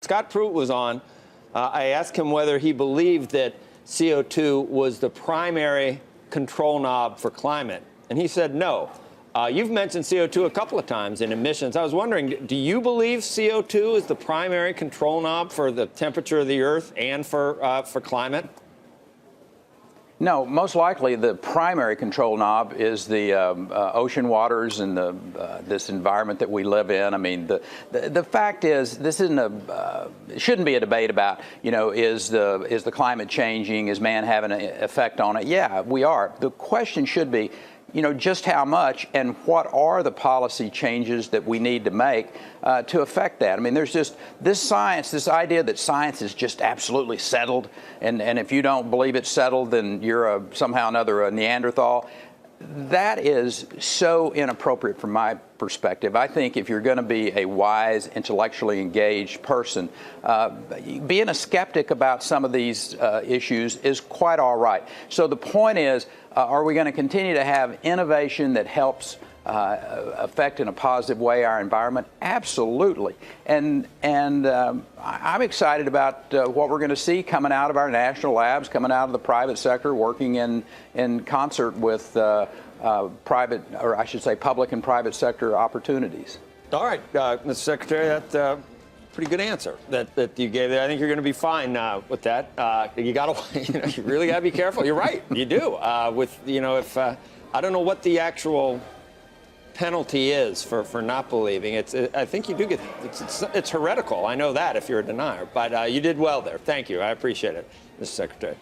Scott Pruitt was on. I asked him whether he believed that CO2 was the primary control knob for climate, and he said no. You've mentioned CO2 a couple of times in emissions. I was wondering, do you believe CO2 is the primary control knob for the temperature of the Earth and for climate? No, most likely the primary control knob is the ocean waters and this environment that we live in. I mean, the fact is, this isn't it shouldn't be a debate about, is the climate changing? Is man having an effect on it? Yeah, we are. The question should be, just how much and what are the policy changes that we need to make to affect that? I mean, there's just this idea that science is just absolutely settled, and if you don't believe it's settled, then you're somehow or another a Neanderthal. That is so inappropriate from my perspective. I think if you're going to be a wise, intellectually engaged person, being a skeptic about some of these issues is quite all right. So the point is, are we going to continue to have innovation that helps affect in a positive way our environment? Absolutely. And I'm excited about what we're going to see coming out of our national labs, coming out of the private sector, working in concert with private, or I should say public and private sector opportunities. All right, Mr. Secretary, that's a pretty good answer that you gave there. I think you're going to be fine with that. You really got to be careful. You're right, you do. If I don't know what the actual penalty is for not believing. I think you do get, it's heretical. I know that if you're a denier, but you did well there. Thank you. I appreciate it, Mr. Secretary.